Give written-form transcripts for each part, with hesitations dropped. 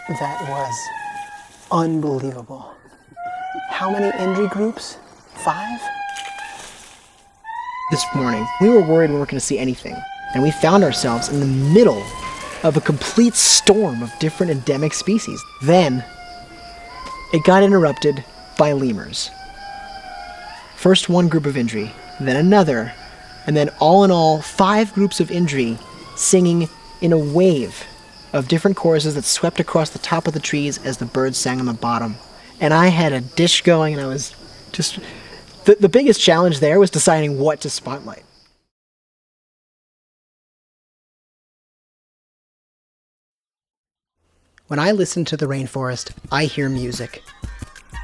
That was unbelievable. How many Indri groups? 5? This morning, we were worried we weren't going to see anything, and we found ourselves in the middle of a complete storm of different endemic species. Then, it got interrupted by lemurs. First one group of Indri, then another, and then all in all, 5 groups of Indri singing in a wave of different choruses that swept across the top of the trees as the birds sang on the bottom. And I had a dish going, and I was just... The biggest challenge there was deciding what to spotlight. When I listen to the rainforest, I hear music.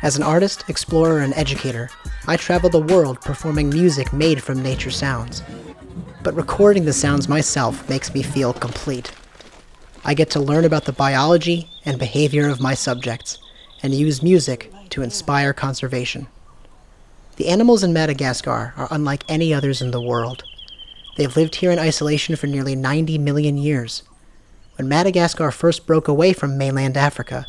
As an artist, explorer, and educator, I travel the world performing music made from nature sounds. But recording the sounds myself makes me feel complete. I get to learn about the biology and behavior of my subjects, and use music to inspire conservation. The animals in Madagascar are unlike any others in the world. They've lived here in isolation for nearly 90 million years. When Madagascar first broke away from mainland Africa,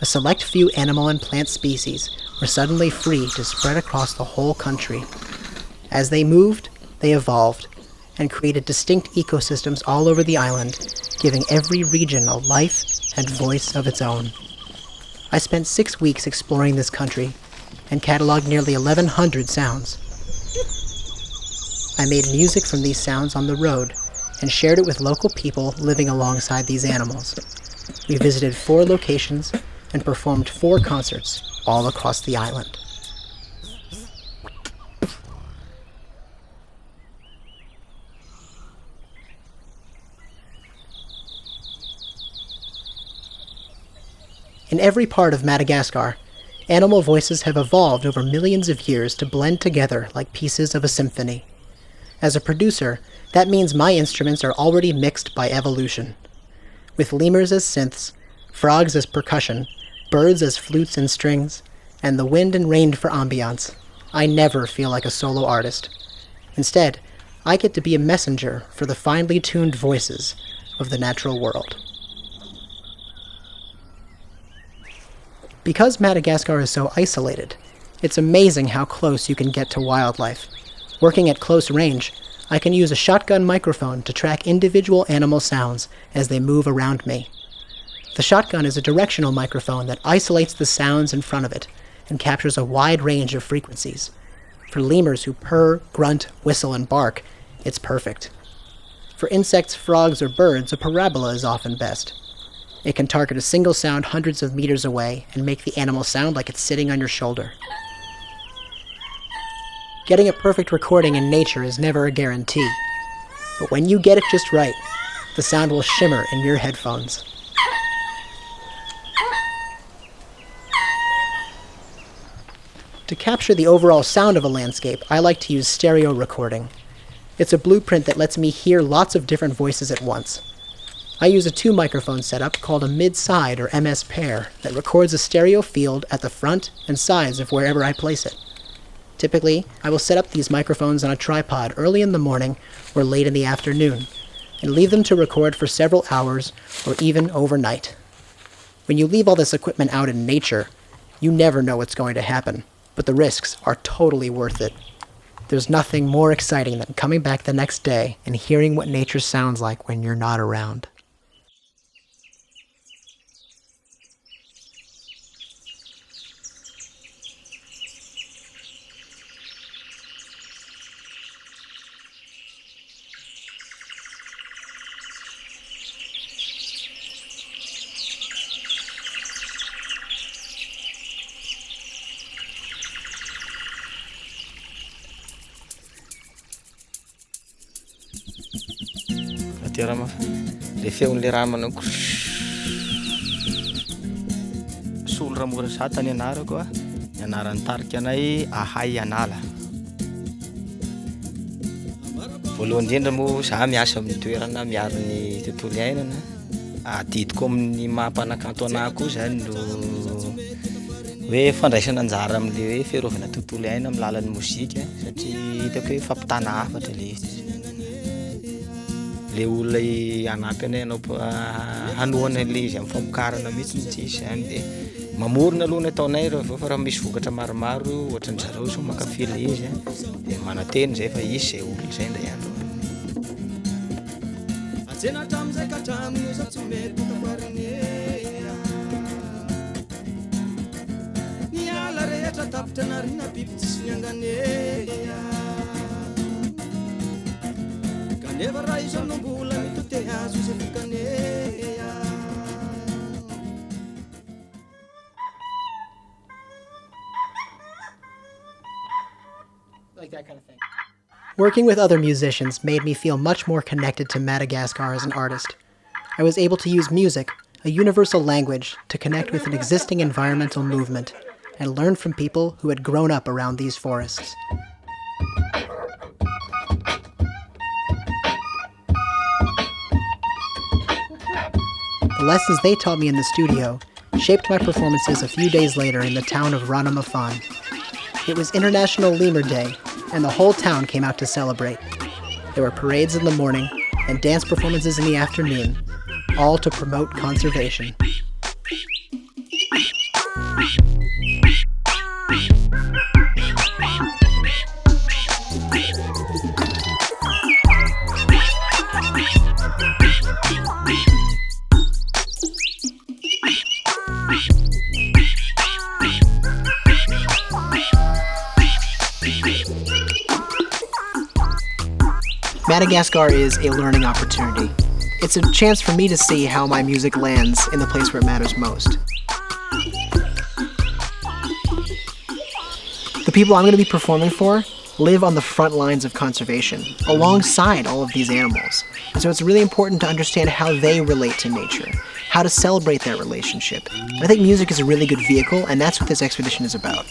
a select few animal and plant species were suddenly free to spread across the whole country. As they moved, they evolved, and created distinct ecosystems all over the island, giving every region a life and voice of its own. I spent 6 weeks exploring this country, and cataloged nearly 1,100 sounds. I made music from these sounds on the road, and shared it with local people living alongside these animals. We visited 4 locations, and performed 4 concerts all across the island. In every part of Madagascar, animal voices have evolved over millions of years to blend together like pieces of a symphony. As a producer, that means my instruments are already mixed by evolution. With lemurs as synths, frogs as percussion, birds as flutes and strings, and the wind and rain for ambiance, I never feel like a solo artist. Instead, I get to be a messenger for the finely tuned voices of the natural world. Because Madagascar is so isolated, it's amazing how close you can get to wildlife. Working at close range, I can use a shotgun microphone to track individual animal sounds as they move around me. The shotgun is a directional microphone that isolates the sounds in front of it and captures a wide range of frequencies. For lemurs who purr, grunt, whistle, and bark, it's perfect. For insects, frogs, or birds, a parabola is often best. It can target a single sound hundreds of meters away and make the animal sound like it's sitting on your shoulder. Getting a perfect recording in nature is never a guarantee, but when you get it just right, the sound will shimmer in your headphones. To capture the overall sound of a landscape, I like to use stereo recording. It's a blueprint that lets me hear lots of different voices at once. I use a 2-microphone setup called a mid-side or MS pair that records a stereo field at the front and sides of wherever I place it. Typically, I will set up these microphones on a tripod early in the morning or late in the afternoon, and leave them to record for several hours or even overnight. When you leave all this equipment out in nature, you never know what's going to happen, but the risks are totally worth it. There's nothing more exciting than coming back the next day and hearing what nature sounds like when you're not around. Le feon'le raha manao solo raha mora satany ianarako a ny anaran'ny tarika anay ahay anala. Voalohany indrindra moa zaho miasa amin'ny toerana miaro ny tontolo iainana, adidiko amin'ny maha-mpanakanto anahy koa zany no hoe fandraisana anjara amin'le hoe fiarovana tontolo iainana amin'ny alalan'ny mozika satria hitako hoe fampitana hafatra le izy. le olona anampy anay anao hanohana le izy amin'ny famokarana mihitsy tsisy zany de mamorona aloha ny ataonay fa raha misy vokatra maromaro ohatran'ny zareo so mankafy le izy de mananteny zay fa isy zay olona zay ndray andro Ajena hatramin'izay ka hatramin'ny io tsy mety tafariny ny ala rehetra tapitra narina biby tsisy niangane kanefa raha izy amin'ombola mitote azo izy fikane Like that kind of thing. Working with other musicians made me feel much more connected to Madagascar as an artist. I was able to use music, a universal language, to connect with an existing environmental movement and learn from people who had grown up around these forests. The lessons they taught me in the studio shaped my performances a few days later in the town of Ranamafan. It was International Lemur Day, and the whole town came out to celebrate. There were parades in the morning and dance performances in the afternoon, all to promote conservation. Madagascar is a learning opportunity. It's a chance for me to see how my music lands in the place where it matters most. The people I'm going to be performing for live on the front lines of conservation, alongside all of these animals. And so it's really important to understand how they relate to nature, how to celebrate their relationship. And I think music is a really good vehicle, and that's what this expedition is about.